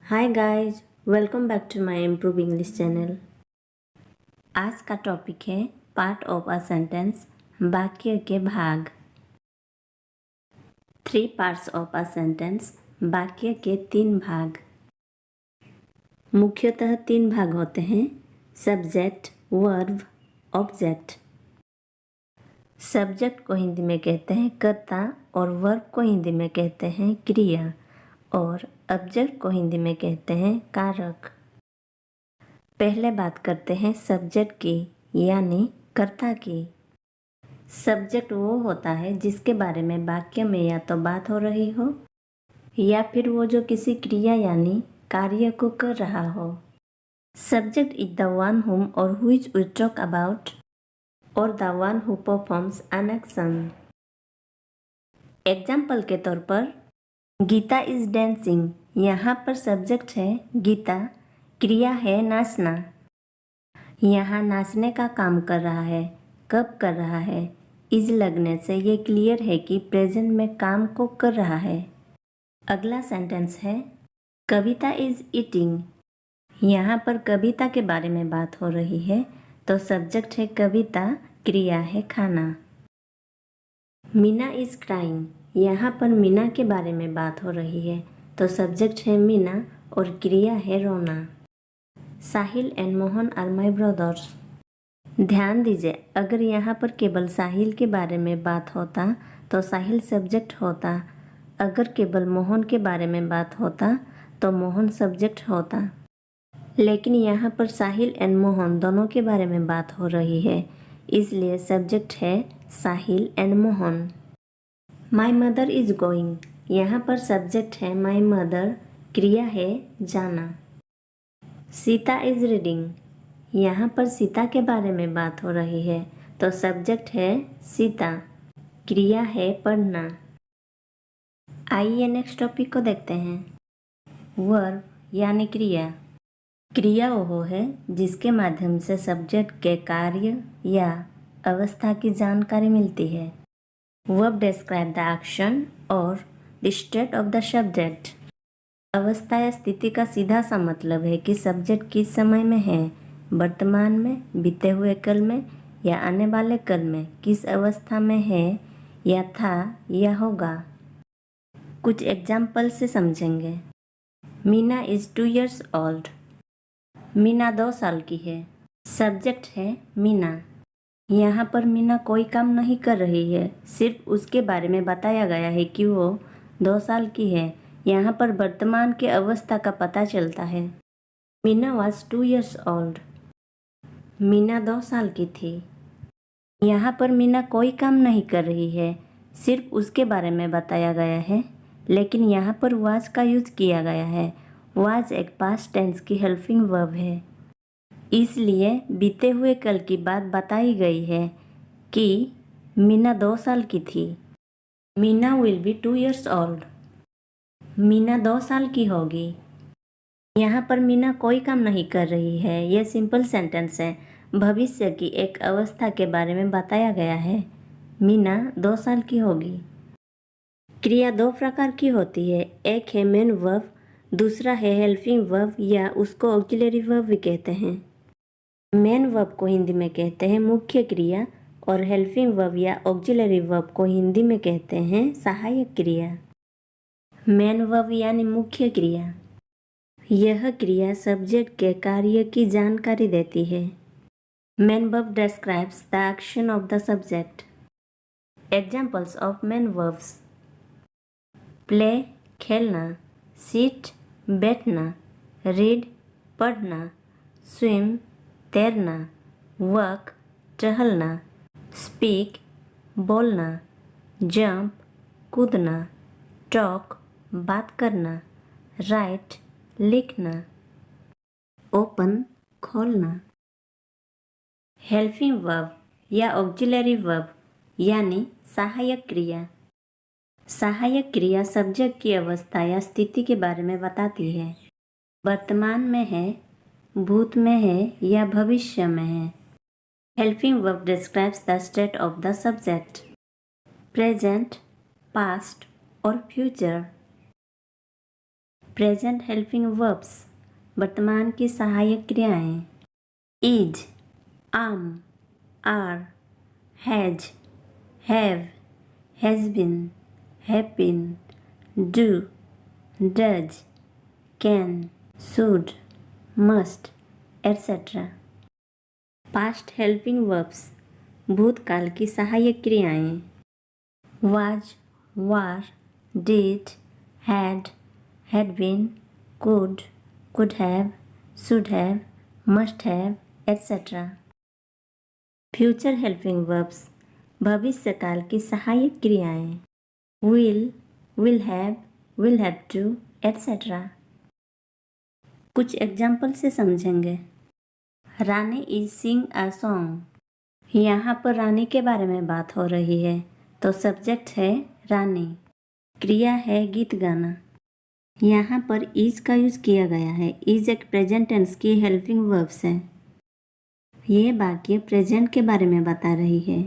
Hi guys, welcome back to my improve English channel. आज का topic है part of a sentence, वाक्य के भाग। 3 पार्ट्स ऑफ अ सेंटेंस, वाक्य के 3 भाग। मुख्यतः 3 भाग होते हैं, सब्जेक्ट, वर्ब, ऑब्जेक्ट। सब्जेक्ट को हिंदी में कहते हैं कर्ता और वर्ब को हिंदी में कहते हैं क्रिया और ऑब्जेक्ट को हिंदी में कहते हैं कारक। पहले बात करते हैं सब्जेक्ट की, यानी कर्ता की। सब्जेक्ट वो होता है जिसके बारे में वाक्य में या तो बात हो रही हो या फिर वो जो किसी क्रिया यानी कार्य को कर रहा हो। सब्जेक्ट इज द वन हुम और व्हिच वी टॉक अबाउट और the one who performs an action. Example के तौर पर गीता इज डांसिंग, यहाँ पर सब्जेक्ट है गीता, क्रिया है नाचना। यहाँ नाचने का काम कर रहा है, कब कर रहा है, इज लगने से ये क्लियर है कि प्रेजेंट में काम को कर रहा है। अगला सेंटेंस है कविता इज ईटिंग, यहाँ पर कविता के बारे में बात हो रही है तो सब्जेक्ट है कविता, क्रिया है खाना। मीना इज क्राइंग, यहाँ पर मीना के बारे में बात हो रही है तो सब्जेक्ट है मीना और क्रिया है रोना। Sahil and Mohan are my brothers. ध्यान दीजिए, अगर यहाँ पर केवल साहिल के बारे में बात होता तो साहिल सब्जेक्ट होता, अगर केवल मोहन के बारे में बात होता तो मोहन सब्जेक्ट होता। लेकिन यहाँ पर साहिल एंड मोहन दोनों के बारे में बात हो रही है, इसलिए सब्जेक्ट है Sahil and Mohan. My mother is going, यहाँ पर सब्जेक्ट है माई मदर, क्रिया है जाना। सीता इज रीडिंग, यहाँ पर सीता के बारे में बात हो रही है तो सब्जेक्ट है सीता, क्रिया है पढ़ना। आइए नेक्स्ट टॉपिक को देखते हैं, वर्ब यानी क्रिया। क्रिया वो है जिसके माध्यम से सब्जेक्ट के कार्य या अवस्था की जानकारी मिलती है। वर्ब डिस्क्राइब द एक्शन और the state of the subject. अवस्था या स्थिति का सीधा सा मतलब है कि सब्जेक्ट किस समय में है, वर्तमान में, बीते हुए कल में या आने वाले कल में, किस अवस्था में है या था या होगा। कुछ एग्जाम्पल से समझेंगे। Meena is 2 years old, Meena 2 साल की है। सब्जेक्ट है मीना, यहाँ पर मीना कोई काम नहीं कर रही है, सिर्फ उसके बारे में बताया गया है कि वो 2 साल की है। यहाँ पर वर्तमान के अवस्था का पता चलता है। Meena was 2 years old, Meena 2 साल की थी। यहाँ पर मीना कोई काम नहीं कर रही है, सिर्फ उसके बारे में बताया गया है, लेकिन यहाँ पर वाज का यूज किया गया है। वाज एक पास्ट टेंस की हेल्पिंग वर्ब है, इसलिए बीते हुए कल की बात बताई गई है कि मीना 2 साल की थी। Meena will be 2 years old, Meena 2 साल की होगी। यहाँ पर मीना कोई काम नहीं कर रही है, यह सिंपल सेंटेंस है, भविष्य की एक अवस्था के बारे में बताया गया है। मीना 2 साल की होगी। क्रिया 2 प्रकार की होती है, एक है मेन वर्ब, दूसरा है हेल्पिंग वर्ब या उसको ऑक्सिलरी वर्ब भी कहते हैं। मेन वर्ब को हिंदी में कहते हैं मुख्य क्रिया और हेल्पिंग वर्ब या ऑक्सिलरी वर्ब को हिंदी में कहते हैं सहायक क्रिया। मेन वर्ब यानी मुख्य क्रिया, यह क्रिया सब्जेक्ट के कार्य की जानकारी देती है। Main verb describes the action of the subject. Examples of main verbs: play खेलना, सिट बैठना, रीड पढ़ना, स्विम तैरना, वॉक टहलना, स्पीक बोलना, जंप कूदना, टॉक बात करना, राइट लिखना, ओपन खोलना। हेल्पिंग वर्ब या ऑक्सिलरी वर्ब यानी सहायक क्रिया। सहायक क्रिया सब्जेक्ट की अवस्था या स्थिति के बारे में बताती है, वर्तमान में है, भूत में है या भविष्य में है। Helping verb describes the state of the subject, present, past और फ्यूचर। प्रेजेंट हेल्पिंग वर्ब्स, वर्तमान की सहायक क्रियाएं। Is, am, are, has, have, has been, do, does, can, should, must, etcetera. Past helping verbs, भूतकाल की सहायक क्रियाएं। Was, were, did, had been, could have, should have, must have, etcetera. Future helping verbs, भविष्य काल की सहायक क्रियाएं। Will have to, etcetera. कुछ एग्जाम्पल से समझेंगे। रानी इज सिंग अ सॉन्ग। यहाँ पर रानी के बारे में बात हो रही है, तो सब्जेक्ट है रानी, क्रिया है गीत गाना। यहाँ पर इज का यूज किया गया है। इज एक प्रेजेंट टेंस की हेल्पिंग वर्ब्स है। ये वाक्य प्रेजेंट के बारे में बता रही है।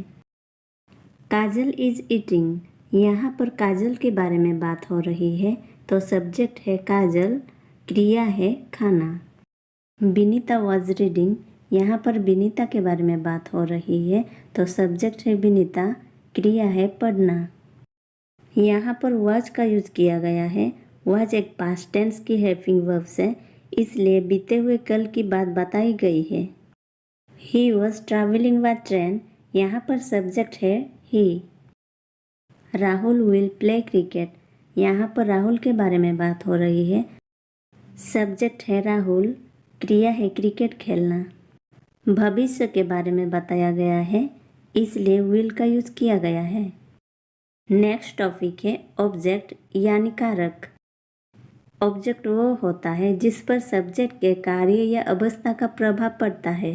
काजल इज ईटिंग। यहाँ पर काजल के बारे में बात हो रही है, तो सब्जेक्ट है काजल, क्रिया है खाना। Vinita was reading. यहाँ पर विनीता के बारे में बात हो रही है, तो सब्जेक्ट है विनीता, क्रिया है पढ़ना। यहाँ पर वॉज का यूज किया गया है। वॉज एक पास्ट टेंस की हेल्पिंग वर्ब्स है, इसलिए बीते हुए कल की बात बताई गई है। He was travelling by train. यहाँ पर सब्जेक्ट है he. Rahul will play cricket. यहाँ पर राहुल के बारे में बात हो रही है, सब्जेक्ट है राहुल, क्रिया है क्रिकेट खेलना। भविष्य के बारे में बताया गया है, इसलिए विल का यूज किया गया है। नेक्स्ट टॉपिक है ऑब्जेक्ट यानी कारक। ऑब्जेक्ट वो होता है जिस पर सब्जेक्ट के कार्य या अवस्था का प्रभाव पड़ता है।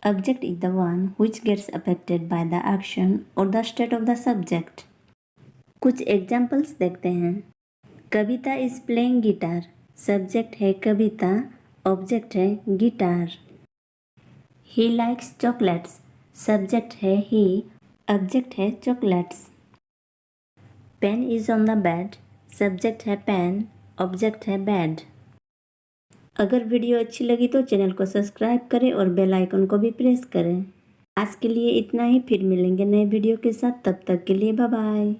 Object is the one which gets affected by the action और the state of the subject. कुछ एग्जाम्पल्स देखते हैं। Kavita is playing guitar. Subject है कविता, ऑब्जेक्ट है guitar. He likes chocolates. Subject है ही, ऑब्जेक्ट है chocolates. Pen is on the bed. Subject है pen, object है बेड। अगर वीडियो अच्छी लगी तो चैनल को सब्सक्राइब करें और बेल आइकन को भी प्रेस करें। आज के लिए इतना ही, फिर मिलेंगे नए वीडियो के साथ। तब तक के लिए बाय बाय।